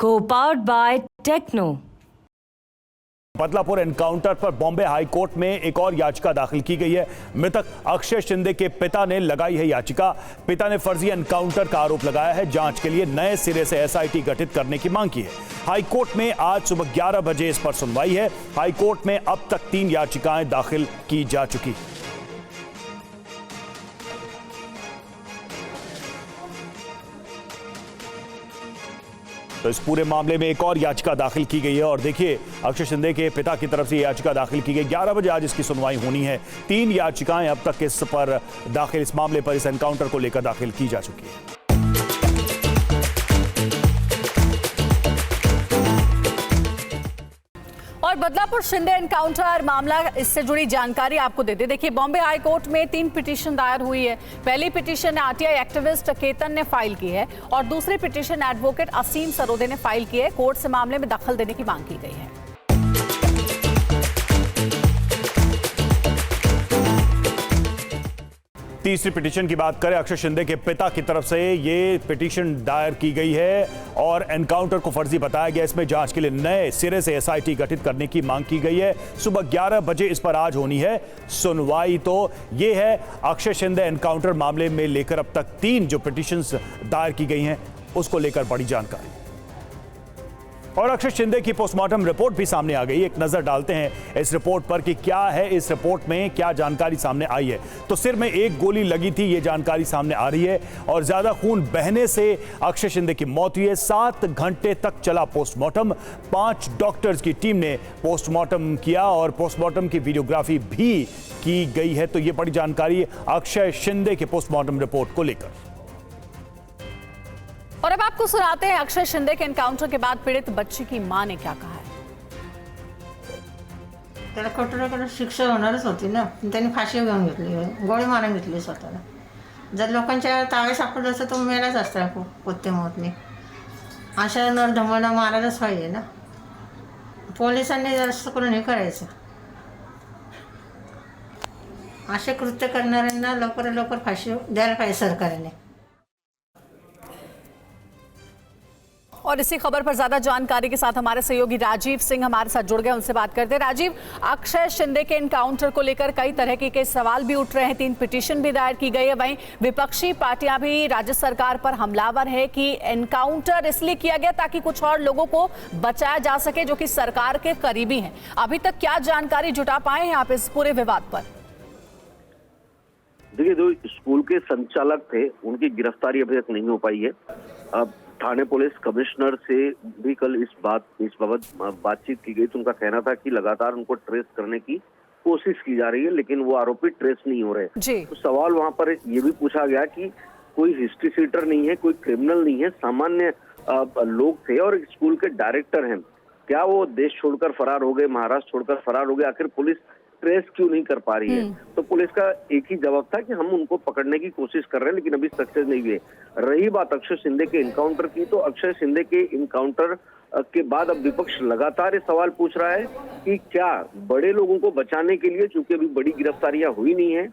Co-powered by Techno। Badlapur encounter पर Bombay high court में एक और याचिका दाखिल की गई है। मृतक अक्षय शिंदे के पिता ने लगाई है याचिका। पिता ने फर्जी एनकाउंटर का आरोप लगाया है। जांच के लिए नए सिरे से एसआईटी गठित करने की मांग की है। हाई कोर्ट में आज सुबह 11 बजे इस पर सुनवाई है। हाई कोर्ट में अब तक 3 याचिकाएं दाखिल की जा चुकी। तो इस पूरे मामले में एक और याचिका दाखिल की गई है और देखिए अक्षय शिंदे के पिता की तरफ से याचिका दाखिल की गई। 11 बजे आज इसकी सुनवाई होनी है। 3 याचिकाएं अब तक इस पर दाखिल, इस मामले पर, इस एनकाउंटर को लेकर दाखिल की जा चुकी है। और बदलापुर शिंदे एनकाउंटर मामला, इससे जुड़ी जानकारी आपको दे दे। देखिए, बॉम्बे हाई कोर्ट में 3 पिटीशन दायर हुई है। पहली पिटीशन आरटीआई एक्टिविस्ट केतन ने फाइल की है और दूसरी पिटीशन एडवोकेट असीम सरोदे ने फाइल की है। कोर्ट से मामले में दखल देने की मांग की गई है। तीसरी पिटीशन की बात करें, अक्षय शिंदे के पिता की तरफ से ये पिटीशन दायर की गई है और एनकाउंटर को फर्जी बताया गया। इसमें जांच के लिए नए सिरे से एसआईटी गठित करने की मांग की गई है। सुबह 11 बजे इस पर आज होनी है सुनवाई। तो ये है अक्षय शिंदे एनकाउंटर मामले में लेकर अब तक 3 जो पिटीशंस दायर की गई हैं उसको लेकर बड़ी जानकारी। और अक्षय शिंदे की पोस्टमार्टम रिपोर्ट भी सामने आ गई। एक नजर डालते हैं इस रिपोर्ट पर कि क्या है इस रिपोर्ट में, क्या जानकारी सामने आई है। तो सिर में 1 गोली लगी थी, ये जानकारी सामने आ रही है और ज्यादा खून बहने से अक्षय शिंदे की मौत हुई है। 7 घंटे तक चला पोस्टमार्टम। 5 डॉक्टर्स की टीम ने पोस्टमार्टम किया और पोस्टमार्टम की वीडियोग्राफी भी की गई है। तो ये बड़ी जानकारी अक्षय शिंदे के पोस्टमार्टम रिपोर्ट को लेकर। और अब आपको सुनाते हैं अक्षय शिंदे के एनकाउंटर के बाद पीड़ित बच्ची की मां ने क्या कहा है। त्याला कठोर शिक्षा होणारच होती ना, त्यांनी फाशी घेऊन घेतली, गोळी मारून घेतली स्वतःला। जर लोकांच्या तावे सापडलं असतं तो मेलाच असता कोत्ते मोतने। अशा नरधमांना मारायलाच पाहिजे ना। पोलिसांनी जास्त करून हे करायचं। असे कृत्य करणाऱ्यांना लवकर लवकर फाशी द्यायला पाहिजे सरकारने। और इसी खबर पर ज्यादा जानकारी के साथ हमारे सहयोगी राजीव सिंह हमारे साथ जुड़ गए, उनसे बात करते हैं। राजीव, अक्षय शिंदे के एनकाउंटर को लेकर कई तरह के सवाल भी उठ रहे हैं। 3 पिटीशन भी दायर की गई है। वहीं विपक्षी पार्टियां भी राज्य सरकार पर हमलावर है कि एनकाउंटर इसलिए किया गया ताकि कुछ और लोगों को बचाया जा सके जो कि सरकार के करीबी हैं। अभी तक क्या जानकारी जुटा पाए हैं आप इस पूरे विवाद पर? देखिए, जो स्कूल के संचालक थे उनकी गिरफ्तारी अभी तक नहीं हो पाई है। अब थाने पुलिस कमिश्नर से भी कल इस बाबत बातचीत की गई तो उनका कहना था कि लगातार उनको ट्रेस करने की कोशिश की जा रही है लेकिन वो आरोपी ट्रेस नहीं हो रहे। तो सवाल वहां पर ये भी पूछा गया कि कोई हिस्ट्री सीटर नहीं है, कोई क्रिमिनल नहीं है, सामान्य लोग थे और स्कूल के डायरेक्टर हैं, क्या वो देश छोड़कर फरार हो गए, महाराष्ट्र छोड़कर फरार हो गए? आखिर पुलिस ट्रेस क्यों नहीं कर पा रही है? तो पुलिस का एक ही जवाब था कि हम उनको पकड़ने की कोशिश कर रहे हैं लेकिन अभी सक्सेस नहीं हुए। रही बात अक्षय शिंदे के एनकाउंटर की, तो अक्षय शिंदे के एनकाउंटर के बाद अब विपक्ष लगातार ये सवाल पूछ रहा है कि क्या बड़े लोगों को बचाने के लिए, चूंकि अभी बड़ी गिरफ्तारियां हुई नहीं है,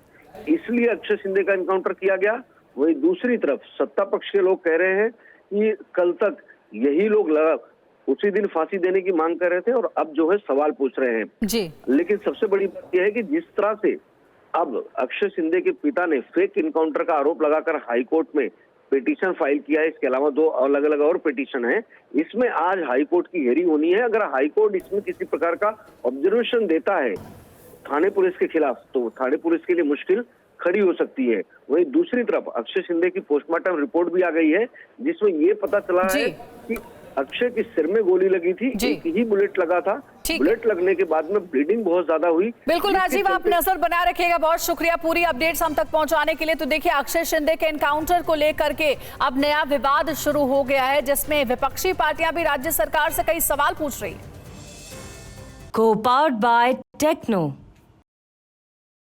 इसलिए अक्षय शिंदे का एनकाउंटर किया गया? वहीं दूसरी तरफ सत्ता पक्ष के लोग कह रहे हैं कि कल तक यही लोग उसी दिन फांसी देने की मांग कर रहे थे और अब जो है सवाल पूछ रहे हैं जी। लेकिन सबसे बड़ी बात यह है कि जिस तरह से अब अक्षय शिंदे के पिता ने फेक इनकाउंटर का आरोप लगाकर हाई कोर्ट में पिटीशन फाइल किया है, इसके अलावा 2 अलग अलग और पिटीशन है, इसमें आज हाई कोर्ट की हेयरिंग होनी है। अगर हाई कोर्ट इसमें किसी प्रकार का ऑब्जर्वेशन देता है थाने पुलिस के खिलाफ तो थाने पुलिस के लिए मुश्किल खड़ी हो सकती है। वहीं दूसरी तरफ अक्षय शिंदे की पोस्टमार्टम रिपोर्ट भी आ गई है जिसमें ये पता चला है कि अक्षय के सिर में गोली लगी थी, एक ही बुलेट लगा था। बुलेट लगने के बाद में ब्लीडिंग बहुत ज्यादा हुई। बिल्कुल राजीव, आप नजर बनाए रखिएगा। बहुत शुक्रिया पूरी अपडेट्स हम तक पहुंचाने के लिए। तो देखिए, अक्षय शिंदे के एनकाउंटर को लेकर के अब नया विवाद शुरू हो गया है जिसमें विपक्षी पार्टियां भी राज्य सरकार से कई सवाल पूछ रही है। Co-powered by Techno।